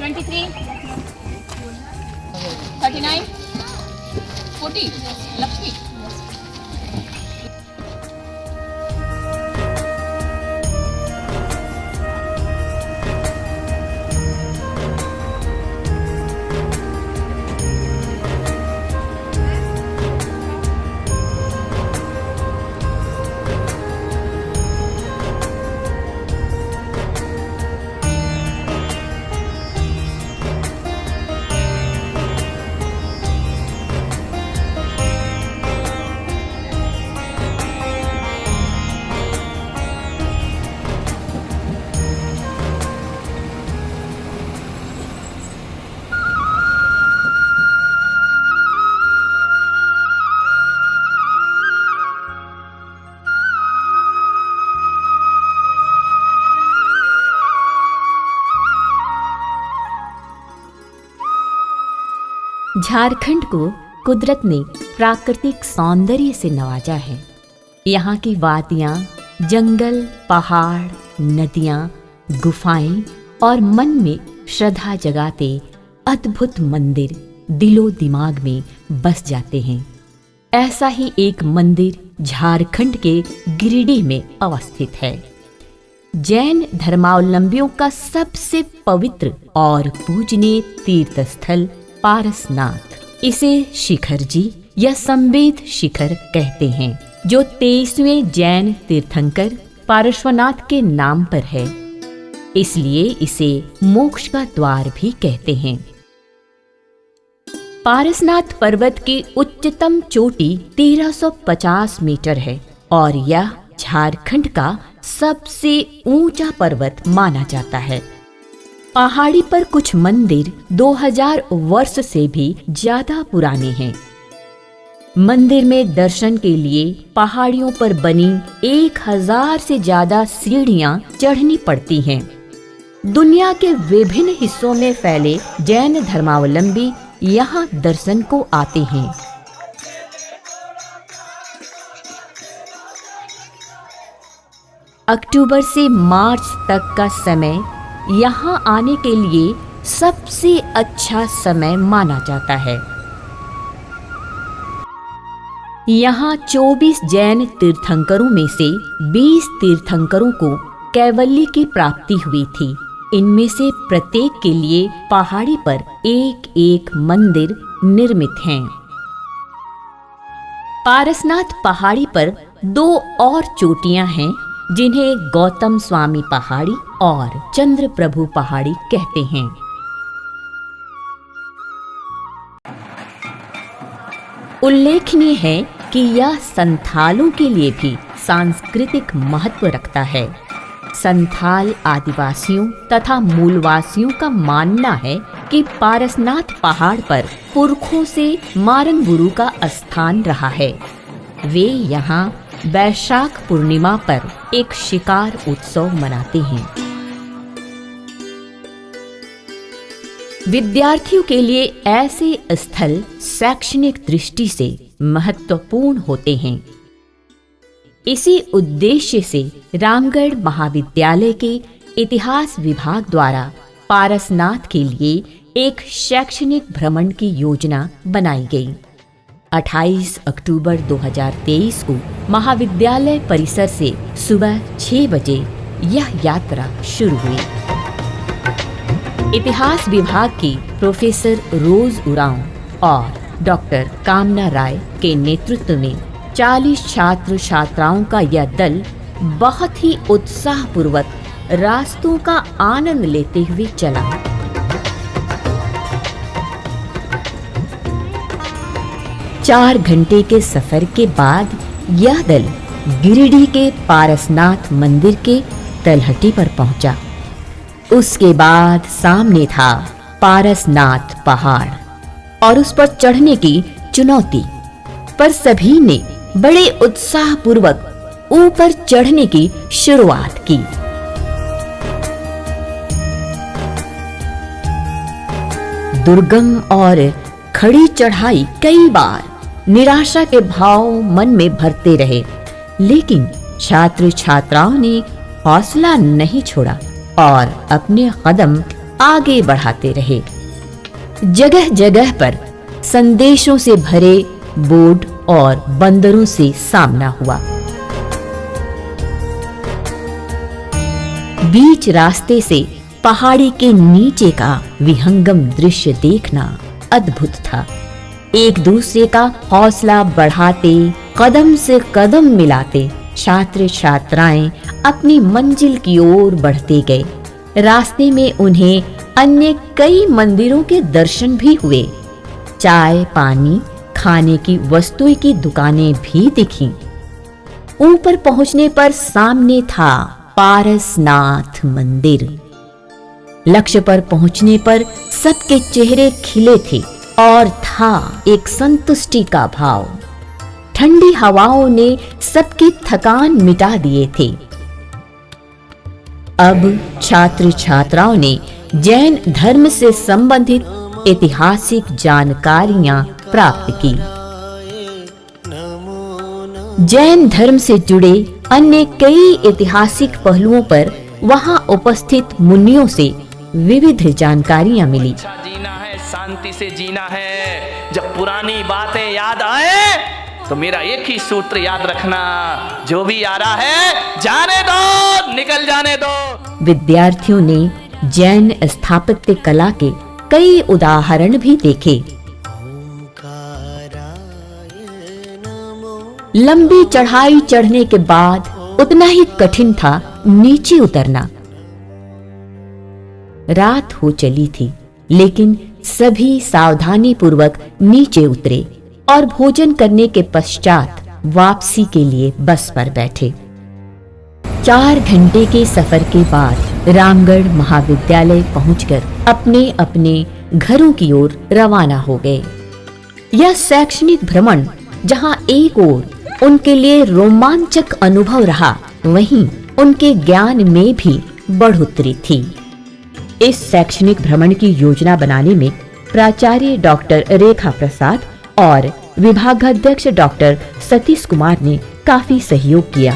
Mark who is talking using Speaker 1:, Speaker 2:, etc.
Speaker 1: 23, 39, 40. Lakshmi.
Speaker 2: Jharkhand को कुदरत ने प्राकृतिक सौंदर्य से नवाजा है। यहाँ की वादियाँ, जंगल, पहाड़, नदियाँ, गुफाएं और मन में श्रद्धा जगाते अद्भुत मंदिर दिलो दिमाग में बस जाते हैं। ऐसा ही एक मंदिर झारखंड के गिरिडीह में अवस्थित है। जैन धर्मावलंबियों का सबसे पवित्र और पूजनीय तीर्थ स्थल पारसनाथ, इसे शिखर जी या संवेद शिखर कहते हैं, जो 23वें जैन तीर्थंकर पार्श्वनाथ के नाम पर है। इसलिए इसे मोक्ष का द्वार भी कहते हैं। पारसनाथ पर्वत की उच्चतम चोटी 1350 मीटर है और यह झारखंड का सबसे ऊंचा पर्वत माना जाता है। पहाड़ी पर कुछ मंदिर 2000 वर्ष से भी ज्यादा पुराने हैं। मंदिर में दर्शन के लिए पहाड़ियों पर बनी 1000 से ज्यादा सीढ़ियां चढ़नी पड़ती हैं। दुनिया के विभिन्न हिस्सों में फैले जैन धर्मावलंबी यहाँ दर्शन को आते हैं। अक्टूबर से मार्च तक का समय यहाँ आने के लिए सबसे अच्छा समय माना जाता है। यहाँ 24 जैन तीर्थंकरों में से 20 तीर्थंकरों को कैवल्य की प्राप्ति हुई थी। इनमें से प्रत्येक के लिए पहाड़ी पर एक एक मंदिर निर्मित हैं। पारसनाथ पहाड़ी पर 2 और चोटियां हैं, जिन्हें गौतम स्वामी पहाड़ी और चंद्र प्रभु पहाड़ी कहते हैं। उल्लेखनीय है कि यह संथालों के लिए भी सांस्कृतिक महत्व रखता है। संथाल आदिवासियों तथा मूलवासियों का मानना है कि पारसनाथ पहाड़ पर पुरखों से मारंगुरु का स्थान रहा है। वे यहाँ वैशाख पूर्णिमा पर एक शिकार उत्सव मनाते हैं। विद्यार्थियों के लिए ऐसे स्थल शैक्षणिक दृष्टि से महत्वपूर्ण होते हैं। इसी उद्देश्य से रामगढ़ महाविद्यालय के इतिहास विभाग द्वारा पारसनाथ के लिए एक शैक्षणिक भ्रमण की योजना बनाई गई। 28 अक्टूबर 2023 को महाविद्यालय परिसर से सुबह 6 बजे यह यात्रा शुरू हुई। इतिहास विभाग की प्रोफेसर रोज उरांव और डॉक्टर कामना राय के नेतृत्व में 40 छात्र छात्राओं का यह दल बहुत ही उत्साहपूर्वक रास्तों का आनंद लेते हुए चला। चार घंटे के सफर के बाद यह दल गिरिडीह के पारसनाथ मंदिर के तलहटी पर पहुंचा। उसके बाद सामने था पारसनाथ पहाड़ और उस पर चढ़ने की चुनौती, पर सभी ने बड़े उत्साहपूर्वक ऊपर चढ़ने की शुरुआत की। दुर्गम और खड़ी चढ़ाई कई बार निराशा के भाव मन में भरते रहे, लेकिन छात्र छात्राओं ने हौसला नहीं छोड़ा और अपने कदम आगे बढ़ाते रहे। जगह जगह पर संदेशों से भरे बोर्ड और बंदरों से सामना हुआ। बीच रास्ते से पहाड़ी के नीचे का विहंगम दृश्य देखना अद्भुत था। एक दूसरे का हौसला बढ़ाते, कदम से कदम मिलाते छात्र छात्राएं अपनी मंजिल की ओर बढ़ते गए। रास्ते में उन्हें अन्य कई मंदिरों के दर्शन भी हुए। चाय, पानी, खाने की वस्तुएं की दुकानें भी दिखीं। ऊपर पहुंचने पर सामने था पारसनाथ मंदिर। लक्ष्य पर पहुंचने पर सबके चेहरे खिले थे और था एक संतुष्टि का भाव। ठंडी हवाओं ने सबकी थकान मिटा दिए थे। अब छात्र छात्राओं ने जैन धर्म से संबंधित ऐतिहासिक जानकारियां प्राप्त की। जैन धर्म से जुड़े अन्य कई ऐतिहासिक पहलुओं पर वहां उपस्थित मुनियों से विविध जानकारियां मिली।
Speaker 3: अच्छा जीना है, शांति से जीना है। जब पुरानी बातें याद आए तो मेरा एक ही सूत्र याद रखना, जो भी आ रहा है जाने दो, निकल जाने दो।
Speaker 2: विद्यार्थियों ने जैन स्थापत्य कला के कई उदाहरण भी देखे। लंबी चढ़ाई चढ़ने के बाद उतना ही कठिन था नीचे उतरना। रात हो चली थी, लेकिन सभी सावधानी पूर्वक नीचे उतरे और भोजन करने के पश्चात वापसी के लिए बस पर बैठे। 4 घंटे के सफर के बाद रामगढ़ महाविद्यालय पहुंचकर अपने अपने घरों की ओर रवाना हो गए। यह शैक्षणिक भ्रमण जहां एक ओर उनके लिए रोमांचक अनुभव रहा, वहीं उनके ज्ञान में भी बढ़ोतरी थी। इस शैक्षणिक भ्रमण की योजना बनाने में प्राचार्य डॉक्टर रेखा प्रसाद और विभागाध्यक्ष डॉक्टर सतीश कुमार ने काफी सहयोग किया।